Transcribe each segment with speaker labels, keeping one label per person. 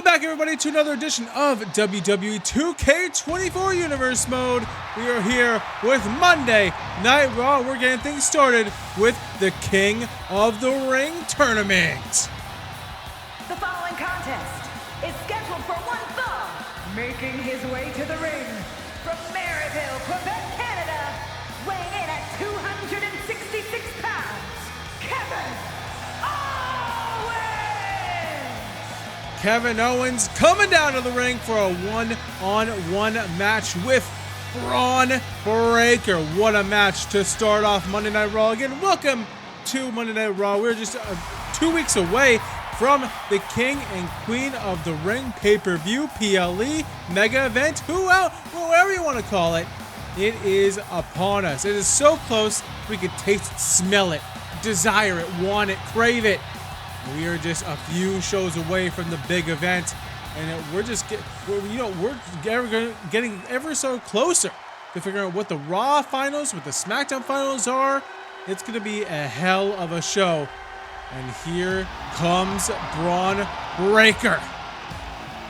Speaker 1: Welcome back, everybody, to another edition of WWE 2K24 Universe Mode. We are here with Monday Night Raw. We're getting things started with the King of the Ring tournament.
Speaker 2: The following contest is scheduled for one fall. Making his way to the ring from Maryville, Quebec, Canada, weighing in at 266 pounds, Kevin
Speaker 1: Kevin Owens coming down to the ring for a one-on-one match with Braun Breaker. What a match to start off Monday Night Raw. Again, welcome to Monday Night Raw. We're just 2 weeks away from the King and Queen of the Ring pay-per-view, PLE, mega event, whoever you want to call it. It is upon us. It is so close we could taste, smell it, desire it, want it, crave it. We are just a few shows away from the big event, and we're getting ever so closer to figuring out what the Raw finals, what the SmackDown finals are. It's going to be a hell of a show. And here comes Braun Breaker.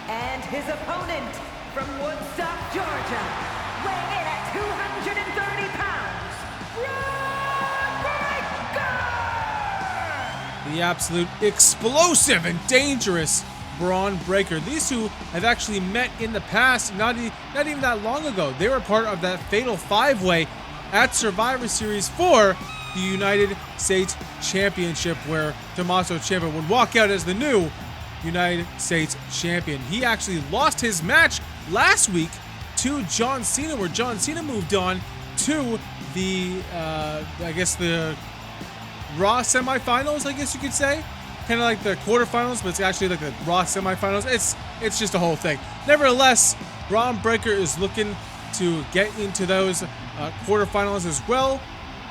Speaker 2: and his opponent from Woodstock, Georgia, weighing in at 230 pounds, Braun Breaker!
Speaker 1: The absolute explosive and dangerous Braun Breaker. These two have actually met in the past, not even that long ago. They were part of that fatal five-way at Survivor Series 4, the United States Championship, where Tommaso Ciampa would walk out as the new United States Champion. He actually lost his match last week to John Cena, where John Cena moved on to the, I guess the Raw semifinals, I guess you could say. Kind of like the quarterfinals, but it's actually like the Raw semifinals. It's just a whole thing. Nevertheless, Braun Breaker is looking to get into those quarterfinals as well.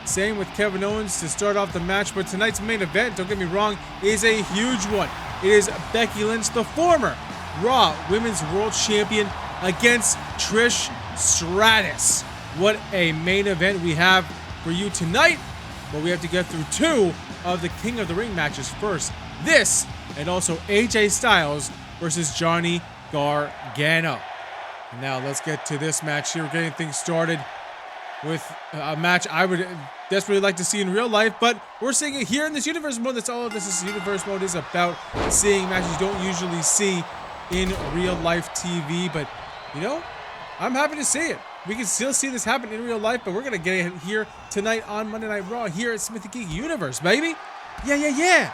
Speaker 1: Same with Kevin Owens to start off the match. But tonight's main event, don't get me wrong, is a huge one. It is Becky Lynch, the former Raw Women's World Champion, against Trish Stratus. What a main event we have for you tonight. But we have to get through two of the King of the Ring matches first. This, and also AJ Styles versus Johnny Gargano. And now let's get to this match here. We're getting things started with a match I would desperately like to see in real life, but we're seeing it here in this universe mode. That's all this universe mode is about, seeing matches you don't usually see in real life TV. But, you know, I'm happy to see it. We can still see this happen in real life, but we're going to get it here tonight on Monday Night Raw here at Smithy Geek Universe, baby. Yeah.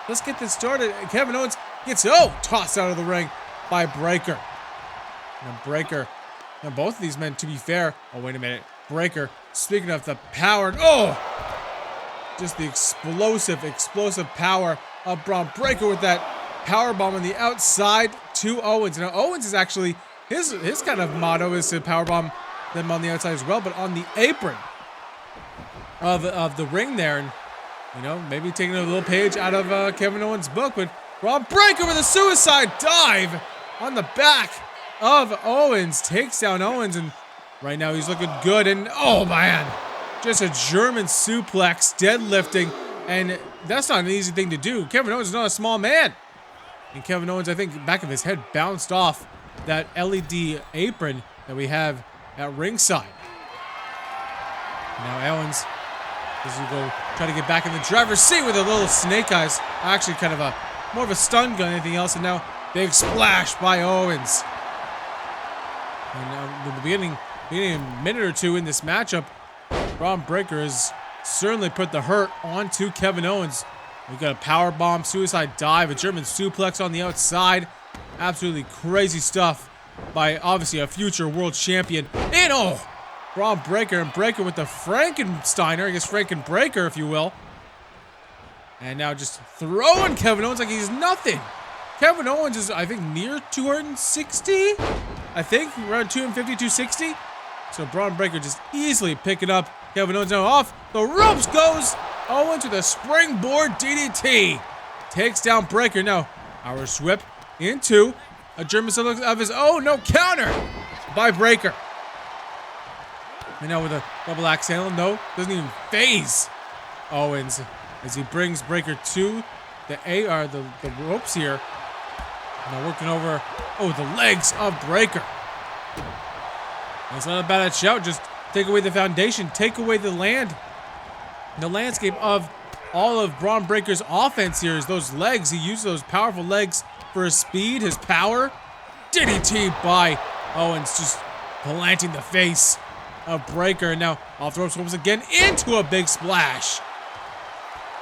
Speaker 1: Let's get this started. Kevin Owens gets, tossed out of the ring by Breaker. And Breaker, now both of these men, to be fair, wait a minute. Breaker, speaking of the power, just the explosive power of Braun Breaker with that power bomb on the outside to Owens. Now Owens is actually, his kind of motto is to power bomb them on the outside as well, but on the apron of the ring there, and you know, maybe taking a little page out of Kevin Owens' book. But Braun Breaker with a suicide dive on the back of Owens, takes down Owens, and right now he's looking good. And oh man, just a German suplex, deadlifting, and that's not an easy thing to do. Kevin Owens is not a small man, and Kevin Owens, I think, back of his head bounced off that LED apron that we have at ringside. Now Owens, as you go try to get back in the driver's seat with a little snake eyes, actually kind of more of a stun gun than anything else, and now big splash by Owens. And in the beginning a minute or two in this matchup, Braun Breaker has certainly put the hurt onto Kevin Owens. We've got a power bomb, suicide dive, a German suplex on the outside. Absolutely crazy stuff by obviously a future world champion. And Braun Breaker, and Breaker with the Frankensteiner, I guess Frankenbreaker, if you will. And now just throwing Kevin Owens like he's nothing. Kevin Owens is, I think, near 260. I think around 250, 260. So Braun Breaker just easily picking up Kevin Owens. Now off the ropes goes Owens with a springboard DDT. Takes down Breaker. Now Irish whip into a German suplex of his own. No, counter by Breaker. And now with a double axe handle. No, doesn't even phase Owens as he brings Breaker to the ropes here. Now working over, the legs of Breaker. That's not a bad shout. Just take away the foundation. Take away the landscape of all of Braun Breaker's offense here is those legs. He uses those powerful legs for his speed, his power. DDT by Owens, just planting the face of Breaker. And now off the ropes once again into a big splash.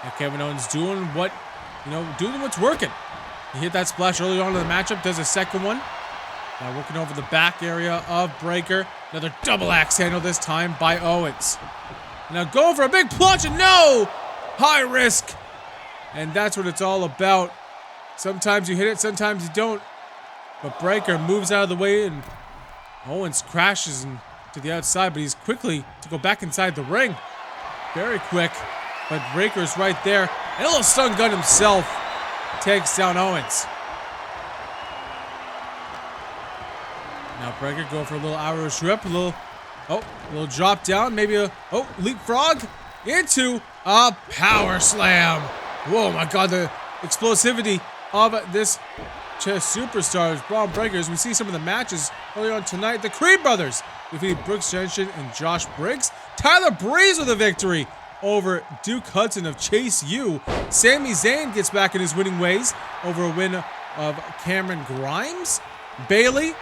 Speaker 1: And Kevin Owens doing what's working. He hit that splash early on in the matchup, does a second one. Now working over the back area of Breaker. Another double axe handle this time by Owens. Now going for a big plunge and no! High risk. And that's what it's all about. Sometimes you hit it, sometimes you don't. But Breaker moves out of the way and Owens crashes to the outside, but he's quickly to go back inside the ring. Very quick. But Breaker's right there. And a little stun gun himself takes down Owens. Now Breaker going for a little Irish whip, a little drop down, maybe a leapfrog into a power slam. Whoa, my God, the explosivity of this superstars, Braun Breakers. We see some of the matches earlier on tonight. The Creed brothers defeated Brooks Jensen and Josh Briggs. Tyler Breeze with a victory over Duke Hudson of Chase U. Sami Zayn gets back in his winning ways over a win of Cameron Grimes. Bayley,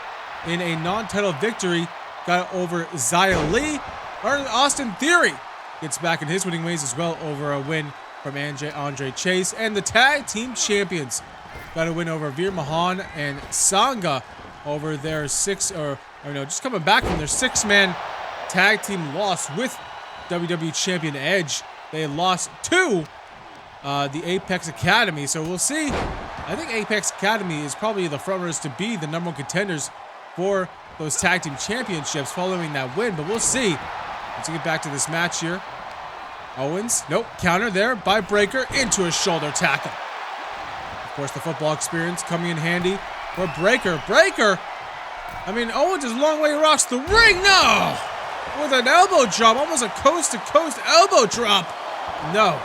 Speaker 1: in a non-title victory, got over Xia Li. Austin Theory gets back in his winning ways as well over a win from Andre Chase. And the tag team champions got a win over Veer Mahan and Sangha over their just coming back from their 6-man tag team loss with WWE Champion Edge. They lost to the Apex Academy. So we'll see. I think Apex Academy is probably the frontrunners to be the #1 contenders for those tag team championships following that win. But we'll see. Let's get back to this match here. Owens, counter there by Breaker into a shoulder tackle. Of course, the football experience coming in handy for Breaker. Owens is a long way across the ring. No! With an elbow drop, almost a coast-to-coast elbow drop. No.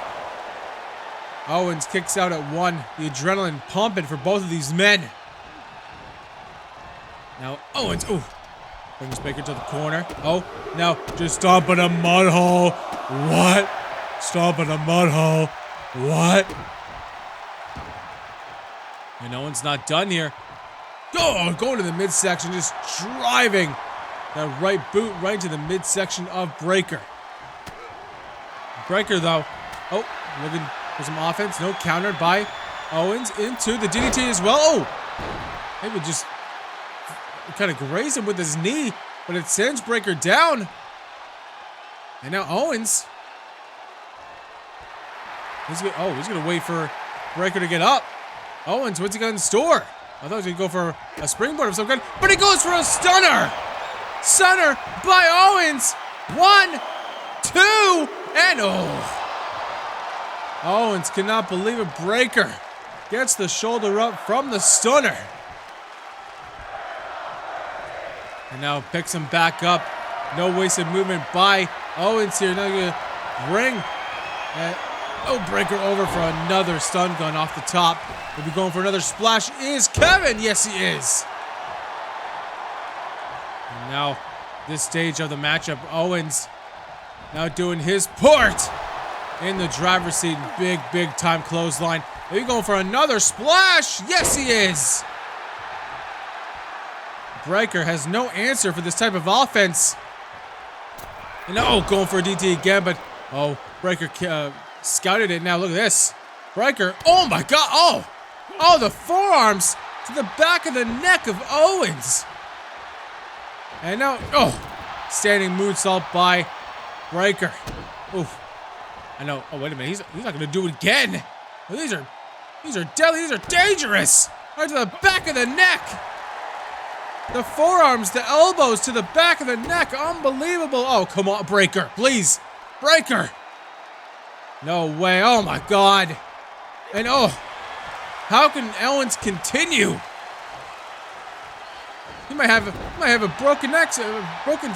Speaker 1: Owens kicks out at 1. The adrenaline pumping for both of these men. Now Owens, brings Breaker to the corner. Now just stomping a mud hole. What? Stomping a mud hole. What? And Owens not done here. Going to the midsection, just driving that right boot right into the midsection of Breaker. Breaker, though, looking for some offense. No, countered by Owens into the DDT as well. Maybe just kind of grazed him with his knee, but it sends Breaker down. And now Owens. He's gonna wait for Breaker to get up. Owens, what's he got in store? I thought he was gonna go for a springboard of some kind, but he goes for a stunner. Stunner by Owens. 1, 2, and Owens cannot believe it. Breaker gets the shoulder up from the stunner. And now picks him back up. No wasted movement by Owens here. Now gonna bring Breaker over for another stun gun off the top. We'll be going for another splash. Is Kevin? Yes, he is. And now, this stage of the matchup, Owens now doing his part in the driver's seat. Big time clothesline. Are you going for another splash? Yes, he is. Breaker has no answer for this type of offense. And going for a DT again, but Breaker scouted it. Now look at this. Breaker, oh my God, the forearms to the back of the neck of Owens. And now, standing moonsault by Breaker. Oof. I know, wait a minute, he's not gonna do it again. These are deadly, these are dangerous. Right to the back of the neck. The forearms, the elbows to the back of the neck, unbelievable. Oh, come on, Breaker, please. Breaker. No way, oh my God. And how can Owens continue? He might have a broken neck, a broken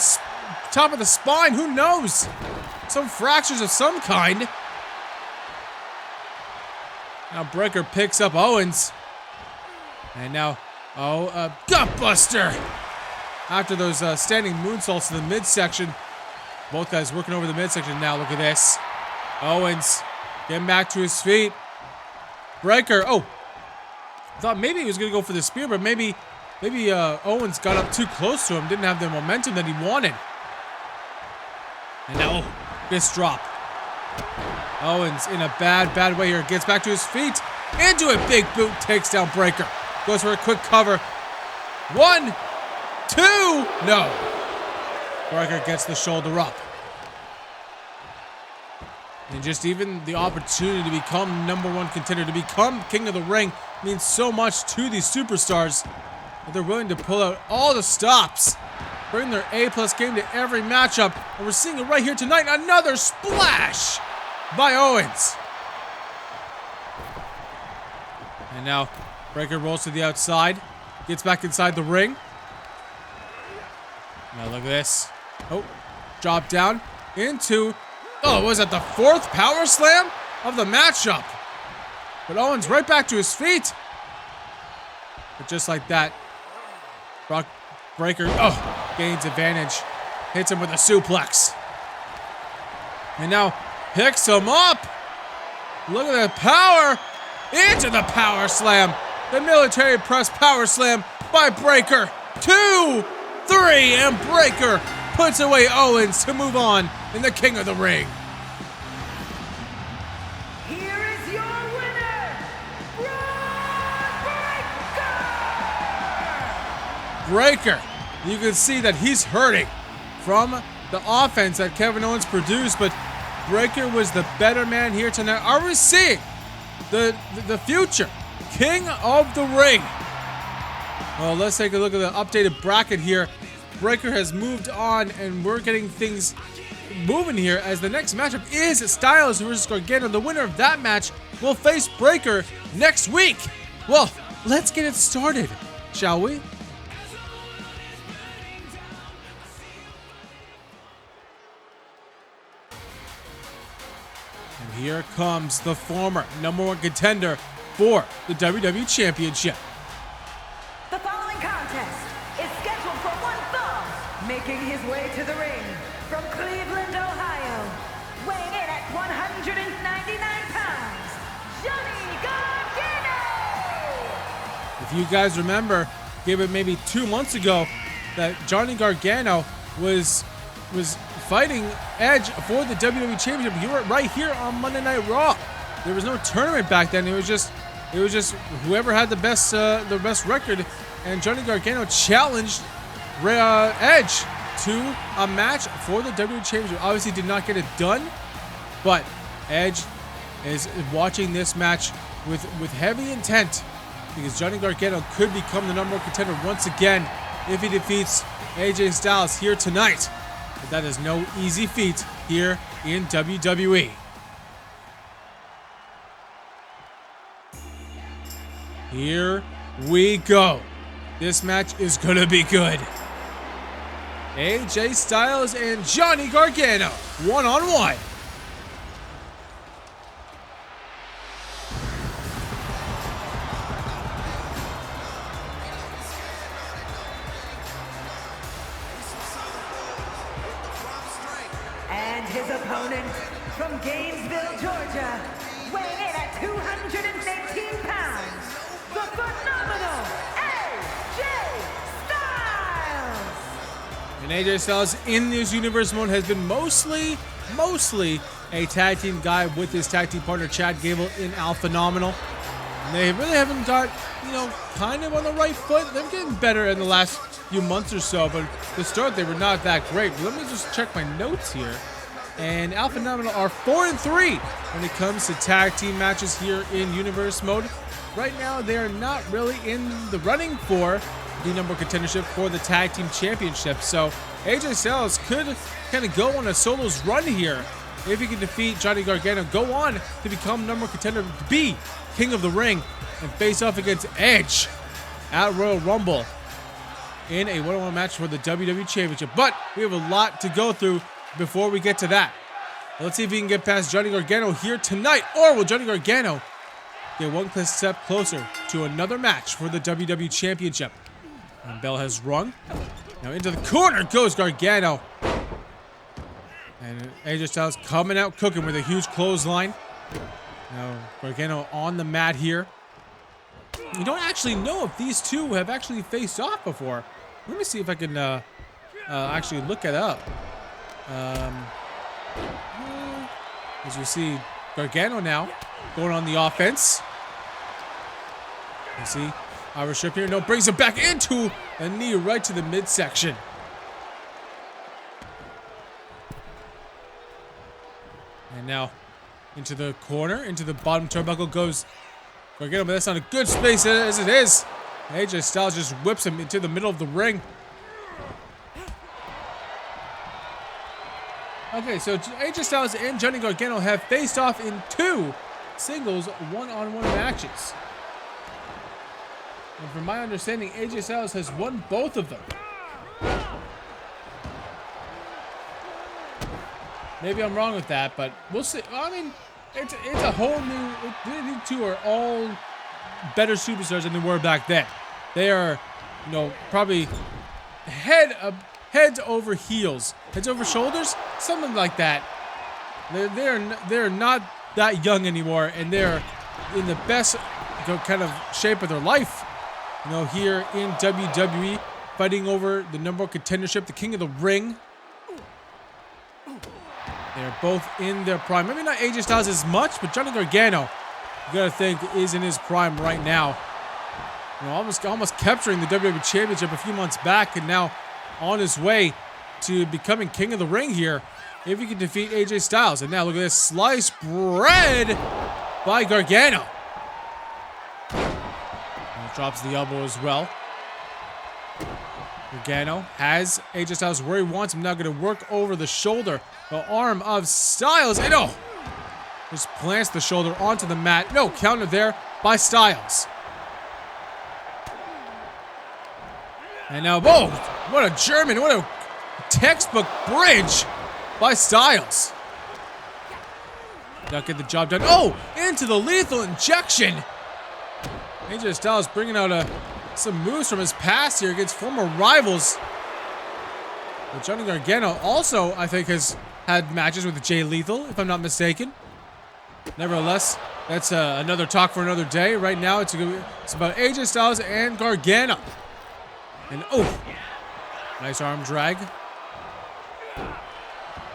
Speaker 1: top of the spine, who knows? Some fractures of some kind. Now Breaker picks up Owens. And now, gutbuster! After those standing moonsaults in the midsection, both guys working over the midsection. Now look at this. Owens getting back to his feet. Breaker. Oh, thought maybe he was gonna go for the spear, but maybe Owens got up too close to him. Didn't have the momentum that he wanted. And now, fist drop. Owens in a bad way here. Gets back to his feet. Into a big boot. Takes down Breaker. Goes for a quick cover. 1, 2. No. Breaker gets the shoulder up. And just even the opportunity to become #1 contender, to become King of the Ring, means so much to these superstars that they're willing to pull out all the stops. Bring their A+ game to every matchup. And we're seeing it right here tonight. Another splash by Owens. And now Breaker rolls to the outside. Gets back inside the ring. Now look at this. Oh, drop down into... Oh, was that the 4th power slam of the matchup? But Owens right back to his feet. But just like that, Breaker, gains advantage. Hits him with a suplex. And now picks him up. Look at that power. Into the power slam. The military press power slam by Breaker. 2, 3, and Breaker puts away Owens to move on in the King of the Ring.
Speaker 2: Here is your winner, Braun Breaker!
Speaker 1: Breaker, you can see that he's hurting from the offense that Kevin Owens produced, but Breaker was the better man here tonight. Are we seeing the future King of the Ring? Well, let's take a look at the updated bracket here. Breaker has moved on, and we're getting things moving here as the next matchup is Styles versus Gargano. The winner of that match will face Breaker next week. Well, let's get it started, shall we? And here comes the former #1 contender for the WWE Championship.
Speaker 2: The following contest is scheduled for one fall, making his way to the ring from Cleveland, Ohio, weighing in at 199 pounds, Johnny Gargano!
Speaker 1: If you guys remember, give it maybe 2 months ago, that Johnny Gargano was fighting Edge for the WWE Championship. You were right here on Monday Night Raw. There was no tournament back then. It was just whoever had the best record, and Johnny Gargano challenged Edge to a match for the WWE Championship. Obviously did not get it done, but Edge is watching this match with heavy intent, because Johnny Gargano could become the #1 contender once again if he defeats AJ Styles here tonight. But that is no easy feat here in WWE. Here we go. This match is gonna be good. AJ Styles and Johnny Gargano, one-on-one.
Speaker 2: And his opponent from Gainesville, Georgia, weighing in at 218 pounds, the phenomenal AJ Styles!
Speaker 1: And AJ Styles in this universe mode has been mostly a tag team guy with his tag team partner Chad Gable in Al Phenomenal. And they really haven't got, kind of on the right foot. They're getting better in the last few months or so, but to start they were not that great. But let me just check my notes here. And Al Phenomenal are 4-3 when it comes to tag team matches here in universe mode. Right now, they are not really in the running for the #1 contendership for the tag team championship. So AJ Styles could kind of go on a solos run here if he can defeat Johnny Gargano, go on to become #1 contender, to be King of the Ring, and face off against Edge at Royal Rumble in a one-on-one match for the WWE Championship. But we have a lot to go through before we get to that. Let's see if we can get past Johnny Gargano here tonight, or will Johnny Gargano get one step closer to another match for the WWE Championship. And bell has rung. Now into the corner goes Gargano. And AJ Styles coming out cooking with a huge clothesline. Now Gargano on the mat here. You don't actually know if these two have actually faced off before. Let me see if I can actually look it up. As you see, Gargano now going on the offense. You see, Irish Whip here. No, brings him back into a knee right to the midsection. And now into the corner, into the bottom turnbuckle goes Gargano, but that's not a good space as it is. AJ Styles just whips him into the middle of the ring. Okay, so AJ Styles and Johnny Gargano have faced off in 2 singles one-on-one matches. And from my understanding, AJ Styles has won both of them. Maybe I'm wrong with that, but we'll see. I mean, it's a whole new... These two are all better superstars than they were back then. They are, you know, probably heads over heels, heads over shoulders, something like that. They're not that young anymore, and they're in the best kind of shape of their life. You know, here in WWE, fighting over the #1 contendership, the King of the Ring. They're both in their prime. Maybe not AJ Styles as much, but Johnny Gargano, you gotta think, is in his prime right now. You know, almost capturing the WWE Championship a few months back, and now on his way to becoming King of the Ring here, if he can defeat AJ Styles. And now look at this sliced bread by Gargano. And drops the elbow as well. Gargano has AJ Styles where he wants him. Now going to work over the shoulder. The arm of Styles. And oh! Just plants the shoulder onto the mat. No, counter there by Styles. And now, whoa! What a German, what a textbook bridge by Styles. Not get the job done. Oh! Into the lethal injection. AJ Styles bringing out some moves from his past here against former rivals. But Johnny Gargano also, I think, has had matches with Jay Lethal, if I'm not mistaken. Nevertheless, that's another talk for another day. Right now, it's about AJ Styles and Gargano. And oh, nice arm drag.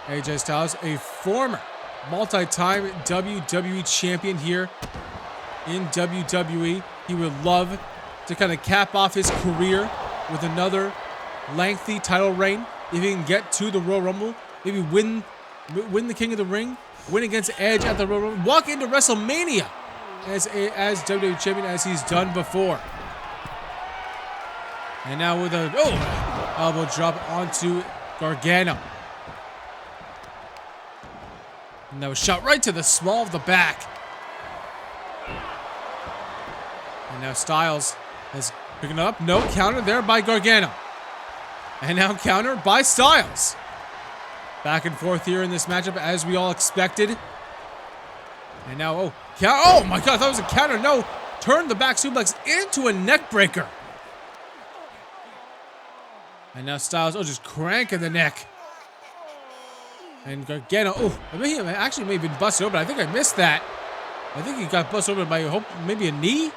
Speaker 1: AJ Styles, a former multi-time WWE champion here in WWE. He would love to kind of cap off his career with another lengthy title reign. If he can get to the Royal Rumble, maybe win the King of the Ring, win against Edge at the Royal Rumble, walk into WrestleMania as WWE champion as he's done before. And now with a elbow drop onto Gargano. And that was shot right to the small of the back. And now Styles is picking it up. No, counter there by Gargano. And now counter by Styles. Back and forth here in this matchup as we all expected. And now, oh my God, that was a counter. No, turned the back suplex into a neck breaker. And now Styles, just cranking the neck. And Gargano, I mean, he actually may have been busted open. I think I missed that. I think he got busted open by, maybe a knee.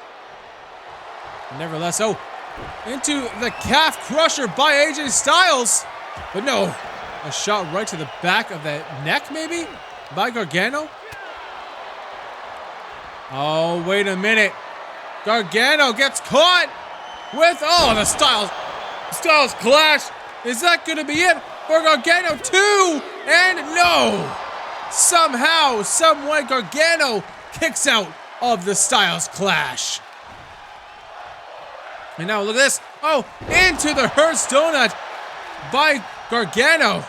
Speaker 1: Nevertheless, into the calf crusher by AJ Styles. But no, a shot right to the back of the neck, maybe, by Gargano. Oh, wait a minute. Gargano gets caught with, the Styles clash. Is that going to be it for Gargano? 2, and no. Somehow, someway, Gargano kicks out of the Styles clash. And now look at this. Into the Hurst Donut by Gargano.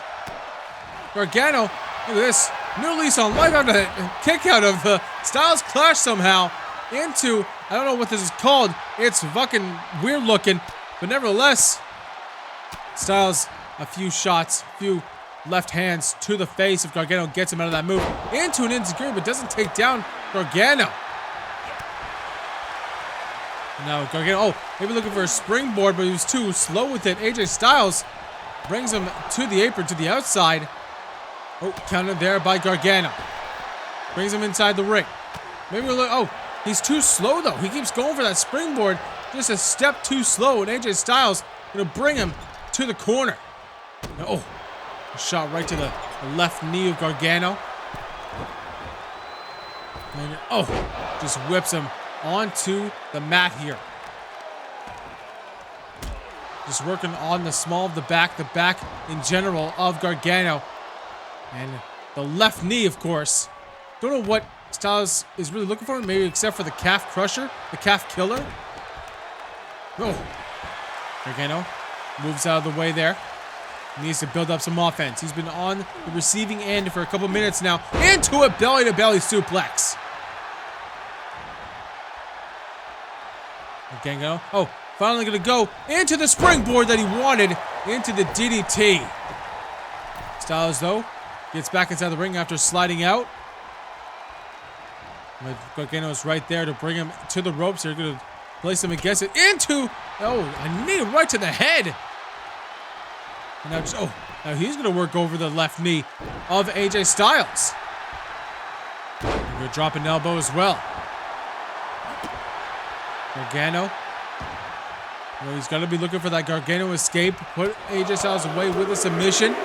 Speaker 1: Gargano, look at this. New lease on life after a kick out of the Styles clash somehow into, I don't know what this is called. It's fucking weird looking. But nevertheless, Styles, a few shots, few left hands to the face if Gargano gets him out of that move. Into an insecurity, but doesn't take down Gargano. Now Gargano, oh, maybe looking for a springboard, but he was too slow with it. AJ Styles brings him to the apron, to the outside. Oh, counted there by Gargano. Brings him inside the ring. Maybe we'll look, oh, he's too slow though. He keeps going for that springboard, just a step too slow, and AJ Styles gonna bring him to the corner. Oh, a shot right to the left knee of Gargano. And oh, just whips him onto the mat here. Just working on the small of the back in general of Gargano. And the left knee, of course. Don't know what Styles is really looking for, maybe except for the calf crusher, the calf killer. Oh, Gargano moves out of the way there. Needs to build up some offense. He's been on the receiving end for a couple minutes now. Into a belly-to-belly suplex. Gargano, oh, finally gonna go into the springboard that he wanted, into the DDT. Styles, though, gets back inside the ring after sliding out. Gargano's right there to bring him to the ropes. They're gonna place him against it. Into, oh, a knee right to the head. And now just, oh, now he's gonna work over the left knee of AJ Styles. And gonna drop an elbow as well. Gargano. Well, he's gonna be looking for that Gargano escape. Put AJ Styles away with a submission.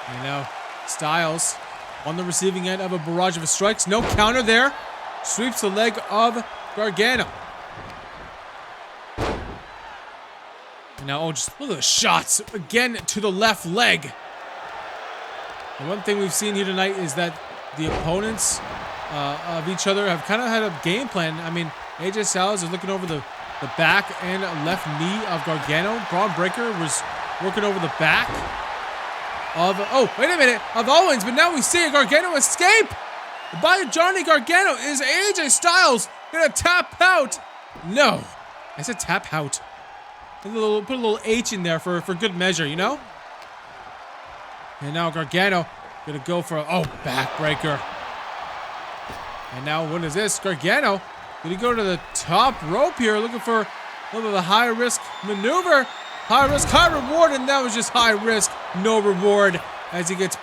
Speaker 1: And now Styles on the receiving end of a barrage of strikes. No counter there. Sweeps the leg of Gargano. And now, oh, just look at the shots again to the left leg. And one thing we've seen here tonight is that the opponents of each other have kind of had a game plan. I mean, AJ Styles is looking over the back and left knee of Gargano. Braun Breaker was working over the back of, oh, wait a minute, of Owens, but now we see a Gargano escape by Johnny Gargano. Is AJ Styles gonna tap out? No, I said tap out. Put a little H in there for good measure, you know? And now Gargano gonna go for a, oh, backbreaker. And now what is this? Gargano, did he go to the top rope here looking for a little bit of a high risk maneuver? High risk, high reward, and that was just high risk, no reward, as he gets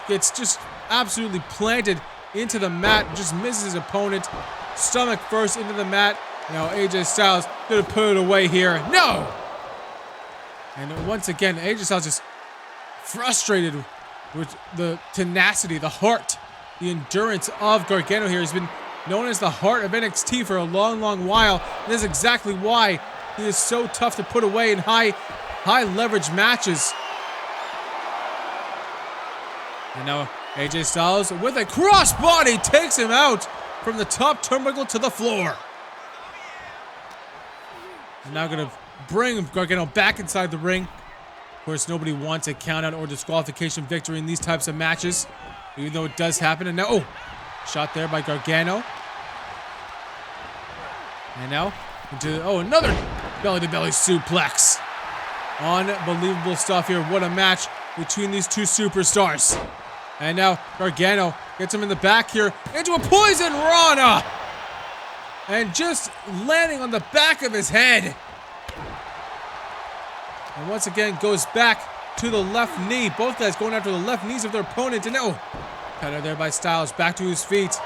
Speaker 1: just absolutely planted into the mat, just misses his opponent. Stomach first into the mat. Now AJ Styles gonna put it away here. No! And once again, AJ Styles just frustrated with the tenacity, the heart, the endurance of Gargano here. He's been known as the heart of NXT for a long, long while. And this is exactly why he is so tough to put away in high leverage matches. And now AJ Styles with a crossbody takes him out from the top turnbuckle to the floor. And now gonna bring Gargano back inside the ring. Of course, nobody wants a countout or disqualification victory in these types of matches, even though it does happen. And now, oh, shot there by Gargano. And now into, oh, another belly-to-belly suplex. Unbelievable stuff here. What a match between these two superstars. And now Gargano gets him in the back here into a poison Rana. And just landing on the back of his head. And once again goes back to the left knee. Both guys going after the left knees of their opponent. And oh, cutter there by Styles, back to his feet.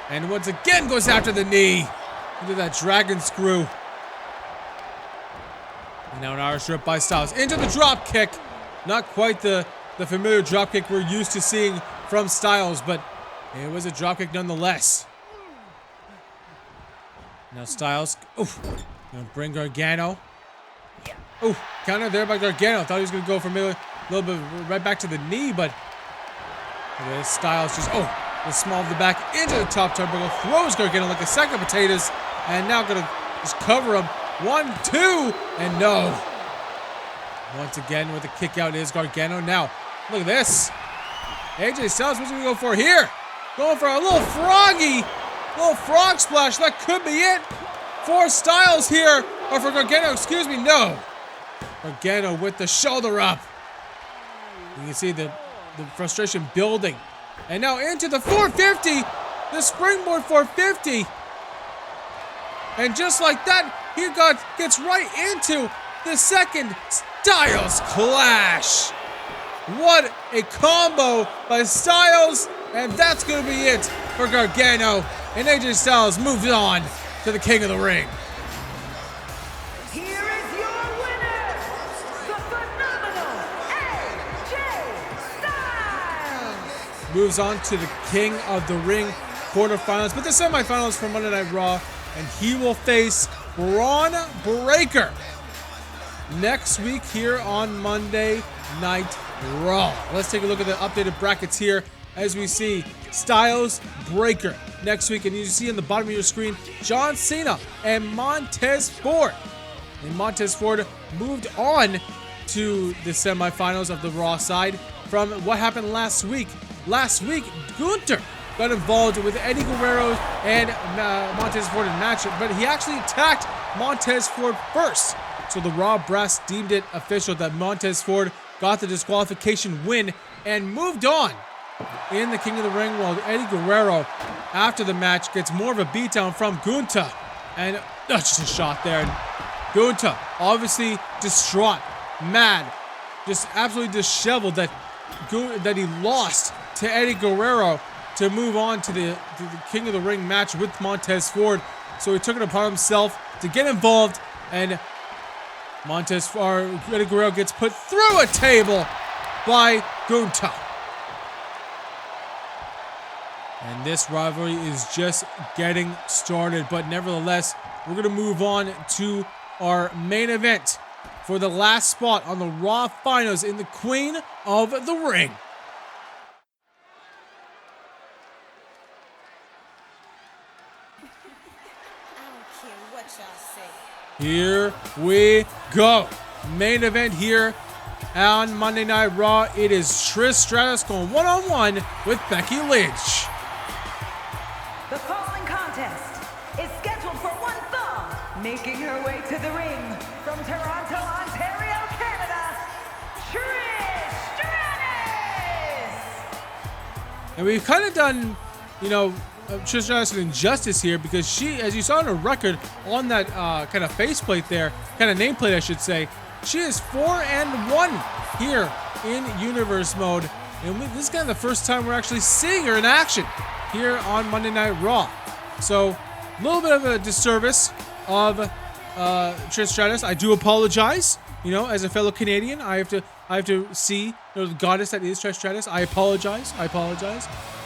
Speaker 1: And once again goes after the knee. Into that dragon screw. And now an Irish whip by Styles. Into the drop kick. Not quite the familiar drop kick we're used to seeing from Styles, but it was a drop kick nonetheless. Now Styles, oof, gonna bring Gargano. Ooh, counter there by Gargano. Thought he was gonna go for maybe a little bit right back to the knee, but Styles just, oh, the small of the back into the top turnbuckle, throws Gargano like a sack of potatoes, and now gonna just cover him. 1, 2, and no. Once again with the kick out is Gargano. Now, look at this. AJ Styles, what's he gonna go for here? Going for a little frog splash. That could be it for Styles here, or for Gargano, excuse me, no. Gargano with the shoulder up. You can see the frustration building. And now into the 450, the springboard 450. And just like that, he gets right into the second Styles Clash. What a combo by Styles. And that's going to be it for Gargano. And AJ Styles moves on to the King of the Ring.
Speaker 2: Here is your winner, the phenomenal AJ Styles.
Speaker 1: Moves on to the King of the Ring quarterfinals, but the semifinals for Monday Night Raw. And he will face Braun Breaker next week here on Monday Night Raw. Let's take a look at the updated brackets here as we see Styles, Breaker next week. And you see on the bottom of your screen, John Cena and Montez Ford. And Montez Ford moved on to the semifinals of the Raw side from what happened last week. Last week, Gunther got involved with Eddie Guerrero and Montez Ford in a match, but he actually attacked Montez Ford first. So the Raw brass deemed it official that Montez Ford got the disqualification win and moved on in the King of the Ring, while Eddie Guerrero, after the match, gets more of a beatdown from Gunther. And just a shot there. And Gunther, obviously distraught, mad, just absolutely disheveled that he lost to Eddie Guerrero to move on to the King of the Ring match with Montez Ford. So he took it upon himself to get involved, and Eddie Guerrero gets put through a table by Gunther. And this rivalry is just getting started, but nevertheless, we're going to move on to our main event for the last spot on the Raw Finals in the Queen of the Ring. Here we go. Main event here on Monday Night Raw. It is Trish Stratus going one-on-one with Becky Lynch.
Speaker 2: The following contest is scheduled for one fall, making her way to the ring from Toronto, Ontario, Canada, Trish Stratus!
Speaker 1: And we've kind of done, Trish Stratus an injustice here, because she, as you saw on her record on that kind of faceplate there, kind of nameplate I should say, she is 4-1 here in Universe mode. And this is kind of the first time we're actually seeing her in action here on Monday Night Raw. So a little bit of a disservice of Trish Stratus. I do apologize. As a fellow Canadian, I have to see the goddess that is Trish Stratus. I apologize.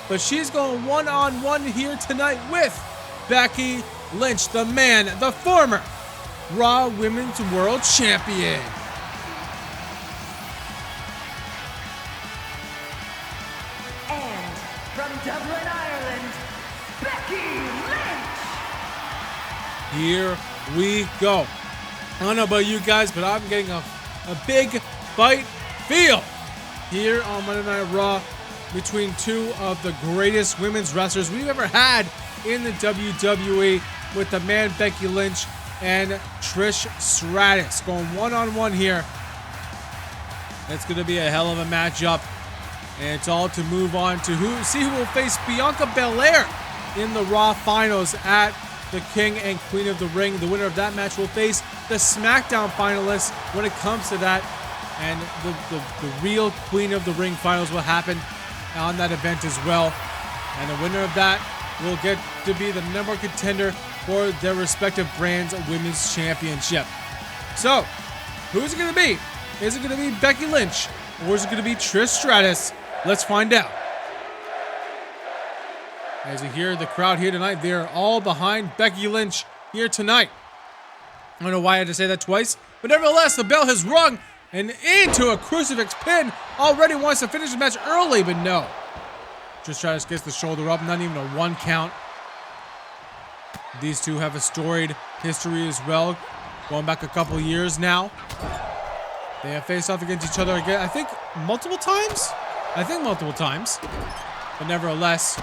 Speaker 1: But she's going one-on-one here tonight with Becky Lynch, the man, the former Raw Women's World Champion.
Speaker 2: And from Dublin, Ireland, Becky Lynch!
Speaker 1: Here we go. I don't know about you guys, but I'm getting a big fight feel here on Monday Night Raw between two of the greatest women's wrestlers we've ever had in the WWE, with the man Becky Lynch and Trish Stratus going one-on-one here. It's going to be a hell of a matchup, and it's all to move on to who will face Bianca Belair in the Raw Finals at the King and Queen of the Ring. The winner of that match will face the SmackDown finalists when it comes to that, and the real Queen of the Ring Finals will happen on that event as well. And the winner of that will get to be the number one contender for their respective brands' women's championship. So, who's it going to be? Is it going to be Becky Lynch, or is it going to be Trish Stratus? Let's find out. As you hear the crowd here tonight, they are all behind Becky Lynch here tonight. I don't know why I had to say that twice, but nevertheless, the bell has rung, and into a crucifix pin. Already wants to finish the match early, but no. Trish Stratus gets the shoulder up, not even a 1 count. These two have a storied history as well, going back a couple years now. They have faced off against each other again, I think multiple times? But nevertheless,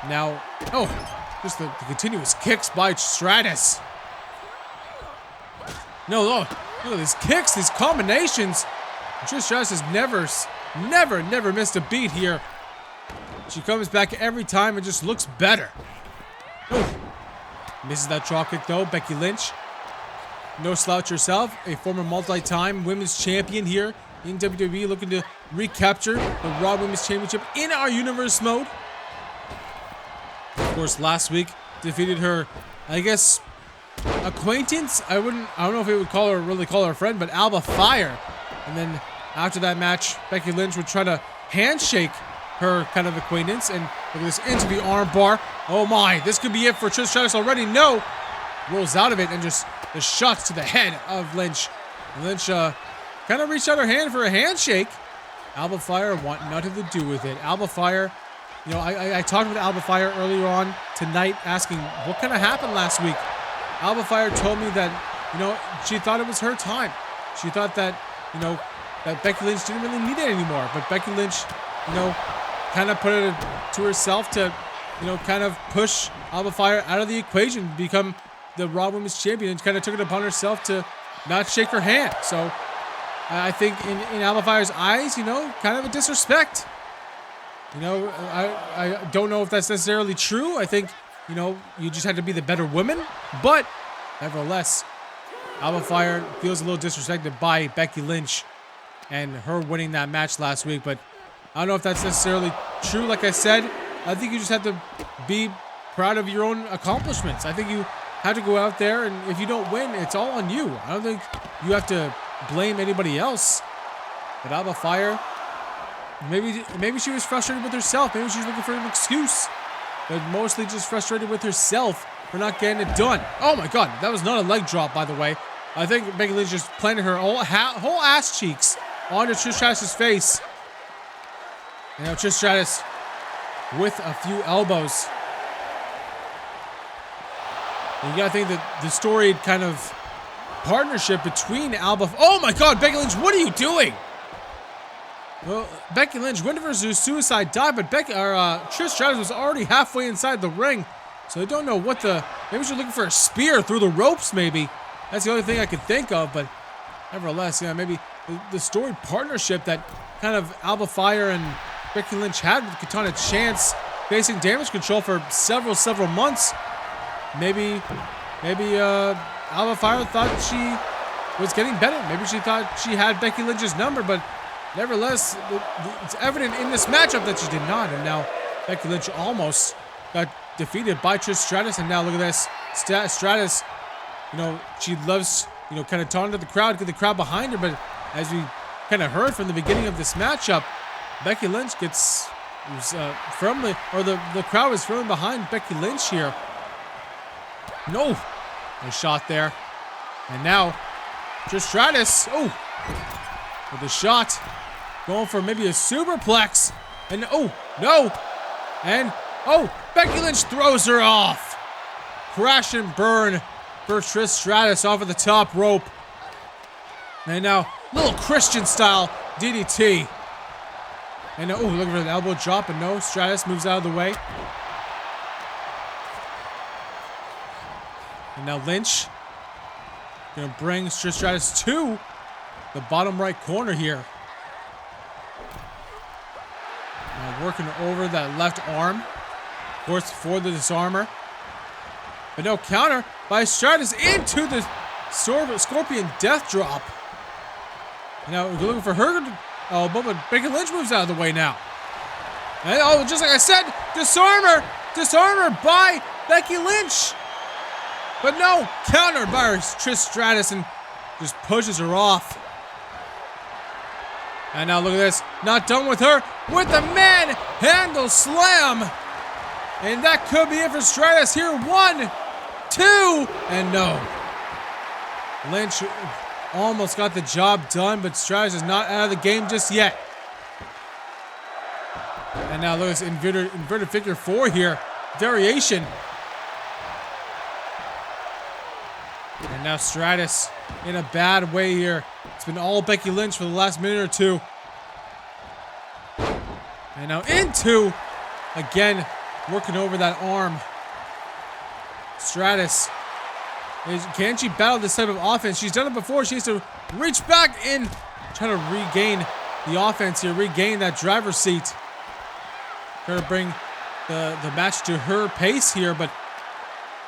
Speaker 1: now, just the continuous kicks by Stratus. No, look at these kicks, these combinations. Trish Stratus has never missed a beat here. She comes back every time and just looks better. Misses that draw kick though. Becky Lynch. No slouch herself. A former multi-time women's champion here in WWE, looking to recapture the Raw Women's Championship in our universe mode. Of course, last week defeated her, I guess, acquaintance. I don't know if it would really call her a friend, but Alba Fire. And then after that match, Becky Lynch would try to handshake her kind of acquaintance, and look at this, into the arm bar. Oh my, this could be it for Trish Stratus already. No, rolls out of it, and just the shots to the head of Lynch. Lynch kind of reached out her hand for a handshake. Alba Fire want nothing to do with it. Alba Fire, you know, I talked with Alba Fire earlier on tonight, asking what kind of happened last week. Alba Fire told me that, you know, she thought it was her time. She thought that, you know, that Becky Lynch didn't really need it anymore. But Becky Lynch, you know, kind of put it to herself to, you know, kind of push Alba Fire out of the equation, become the Raw Women's Champion, and kind of took it upon herself to not shake her hand. So I think in Alba Fire's eyes, you know, kind of a disrespect. You know, I don't know if that's necessarily true. I think, you know, you just had to be the better woman. But nevertheless, Alba Fire feels a little disrespected by Becky Lynch and her winning that match last week. But I don't know if that's necessarily true. Like I said, I think you just have to be proud of your own accomplishments. I think you have to go out there, and if you don't win, it's all on you. I don't think you have to blame anybody else. But Alba Fire, maybe she was frustrated with herself. Maybe she was looking for an excuse. But mostly just frustrated with herself for not getting it done. Oh my God, that was not a leg drop, by the way. I think Becky Lynch just planted her whole ass cheeks onto Trish Stratus' face. You know, Trish Stratus with a few elbows. And you gotta think that the storied kind of partnership between Alba. Oh my God, Becky Lynch, what are you doing? Well, Becky Lynch went for a suicide dive, but Trish Stratus was already halfway inside the ring. So I don't know what maybe she's looking for a spear through the ropes, maybe. That's the only thing I could think of, but nevertheless, yeah, maybe the storied partnership that kind of Alba Fire and Becky Lynch had with Katana Chance facing Damage Control for several months. Maybe Alba Fire thought she was getting better. Maybe she thought she had Becky Lynch's number, but nevertheless, it's evident in this matchup that she did not. And now Becky Lynch almost got defeated by Trish Stratus. And now look at this. Stratus, you know, she loves, you know, kind of taunting the crowd, get the crowd behind her. But as we kind of heard from the beginning of this matchup, Becky Lynch firmly, or the crowd is firmly behind Becky Lynch here. No shot there. And now Trish Stratus, with a shot, going for maybe a superplex. And no. And Becky Lynch throws her off. Crash and burn for Trish Stratus off of the top rope. And now, little Christian style DDT. And looking for an elbow drop, and no, Stratus moves out of the way. And now Lynch gonna bring Trish Stratus to the bottom right corner here. Now working over that left arm, of course, for the disarmer. But no, counter by Stratus into the Scorpion Death Drop. And now we're looking for her elbow, but Becky Lynch moves out of the way now. And just like I said, disarmer by Becky Lynch. But no, countered by Trish Stratus and just pushes her off. And now look at this. Not done with her with the manhandle slam. And that could be it for Stratus here. 1, 2, and no. Lynch almost got the job done, but Stratus is not out of the game just yet. And now look at this inverted figure 4 here. Variation. And now Stratus in a bad way here. It's been all Becky Lynch for the last minute or two. And now into, again, working over that arm. Stratus. Can she battle this type of offense? She's done it before. She has to reach back and try to regain the offense here, regain that driver's seat. Try to bring the match to her pace here, but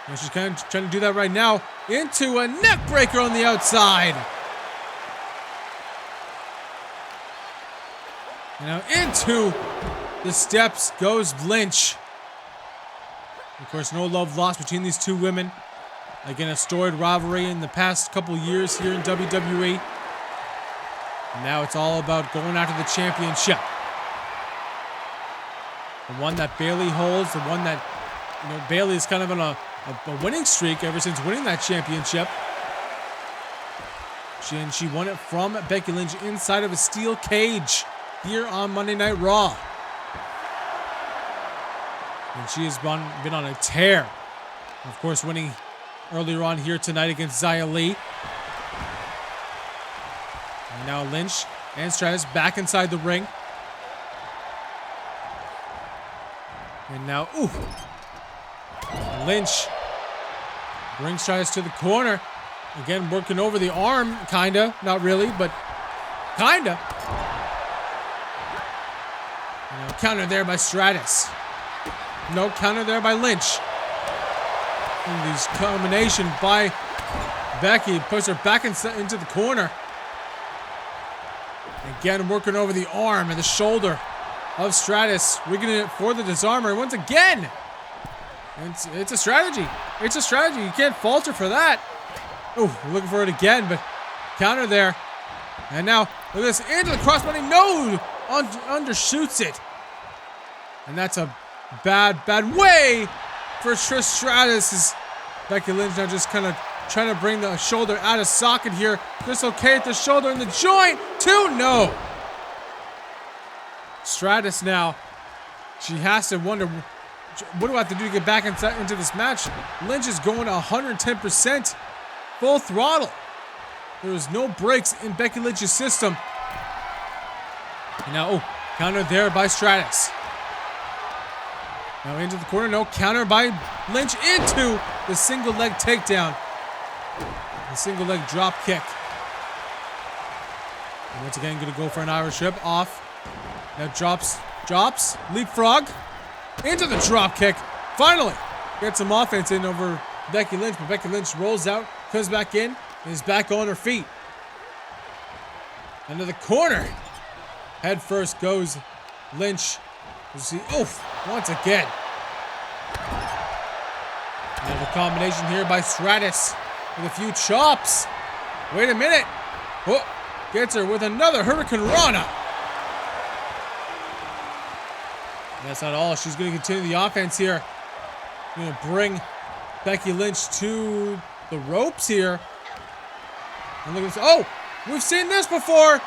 Speaker 1: And she's kind of trying to do that right now. Into a neck breaker on the outside. And now into the steps goes Lynch. Of course, no love lost between these two women. Again, a storied rivalry in the past couple years here in WWE. And now it's all about going after the championship. The one that Bayley holds, the one that, Bayley is kind of on a winning streak ever since winning that championship. She won it from Becky Lynch inside of a steel cage here on Monday Night Raw. And she has been on a tear. Of course, winning earlier on here tonight against Xia Li. And now Lynch and Stratus back inside the ring. And now, Lynch brings Stratus to the corner. Again, working over the arm, kinda. Not really, but kinda. And a counter there by Stratus. No counter there by Lynch. And this combination by Becky puts her back into the corner. Again, working over the arm and the shoulder of Stratus, rigging it for the disarmer once again. It's a strategy. It's a strategy. You can't falter for that. Oh, looking for it again, but counter there. And now, look at this, into the crossbody. No! Undershoots it. And that's a bad way for Trish Stratus. As Becky Lynch now just kind of trying to bring the shoulder out of socket here. Dislocate the shoulder in the joint. 2, no. Stratus now, she has to wonder, what do I have to do to get back into this match? Lynch is going 110%, full throttle. There is no breaks in Becky Lynch's system. And now, counter there by Stratus. Now into the corner, no counter by Lynch into the single leg takedown. The single leg drop kick. And once again, gonna go for an Irish whip off. Now drops, leapfrog into the drop kick. Finally gets some offense in over Becky Lynch, but Becky Lynch rolls out, comes back in, and is back on her feet. Into the corner. Head first goes Lynch. You see, once again. Now the combination here by Stratus with a few chops. Wait a minute. Gets her with another Hurricane Rana. That's not all. She's going to continue the offense here. Going to bring Becky Lynch to the ropes here. And look at this. We've seen this before.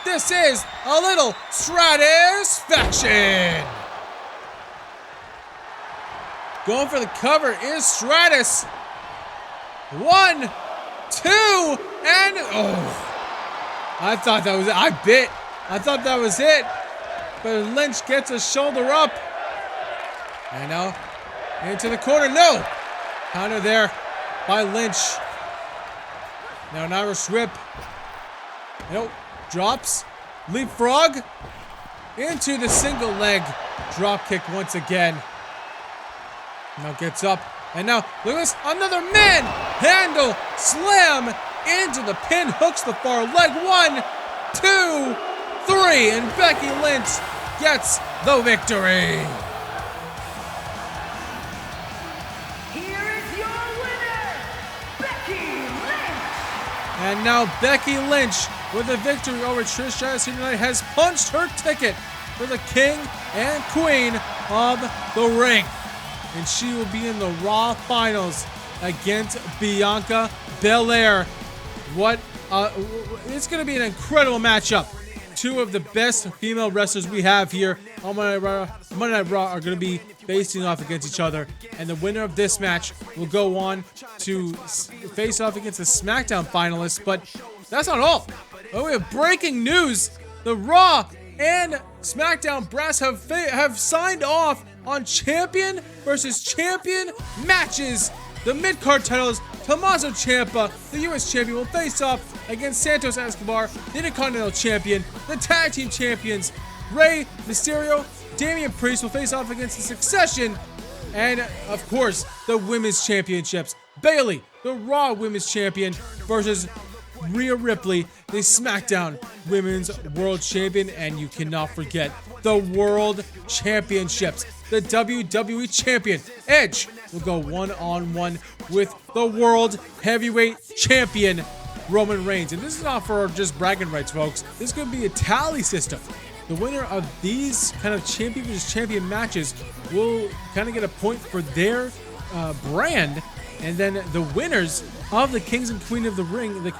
Speaker 1: This is a little Stratusfaction. Going for the cover is Stratus. 1, 2, and I thought that was it. I thought that was it. But Lynch gets a shoulder up. And now into the corner. No. Counter there by Lynch. Now an Irish whip. Nope. Drops. Leapfrog. Into the single leg drop kick once again. Now gets up. And now look at this. Another man handle slam into the pin. Hooks the far leg. 1, 2, 3. And Becky Lynch gets the victory.
Speaker 2: Here is your winner, Becky Lynch.
Speaker 1: And now Becky Lynch, with a victory over Trish Stratus here tonight, has punched her ticket for the King and Queen of the Ring. And she will be in the Raw Finals against Bianca Belair. It's going to be an incredible matchup. Two of the best female wrestlers we have here on Monday Night Raw are going to be facing off against each other. And the winner of this match will go on to face off against the SmackDown finalists. But that's not all. We have breaking news. The Raw and SmackDown brass have signed off on champion versus champion matches. The mid-card titles, Tommaso Ciampa, the U.S. champion, will face off against Santos Escobar, the Intercontinental champion. The tag team champions, Rey Mysterio, Damian Priest, will face off against the Succession, And of course, the women's championships. Bayley, the Raw Women's Champion, versus Rhea Ripley, the SmackDown Women's World Champion. And you cannot forget the World Championships. The WWE Champion, Edge, will go one-on-one with the World Heavyweight Champion, Roman Reigns. And this is not for just bragging rights, folks. This could be a tally system. The winner of these kind of champion versus champion matches will kind of get a point for their brand, and then the winners of the Kings and Queen of the Ring, the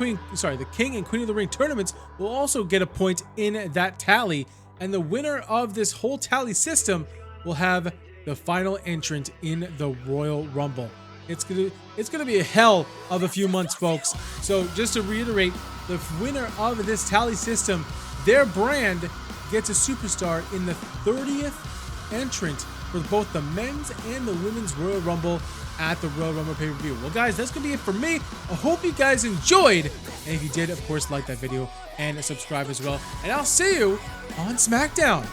Speaker 1: King and Queen of the Ring tournaments will also get a point in that tally, and the winner of this whole tally system will have the final entrant in the Royal Rumble. It's gonna be a hell of a few months, folks. So just to reiterate, the winner of this tally system, their brand gets a superstar in the 30th entrant for both the men's and the women's Royal Rumble at the Royal Rumble pay-per-view. Well, guys, that's going to be it for me. I hope you guys enjoyed. And if you did, of course, like that video and subscribe as well. And I'll see you on SmackDown.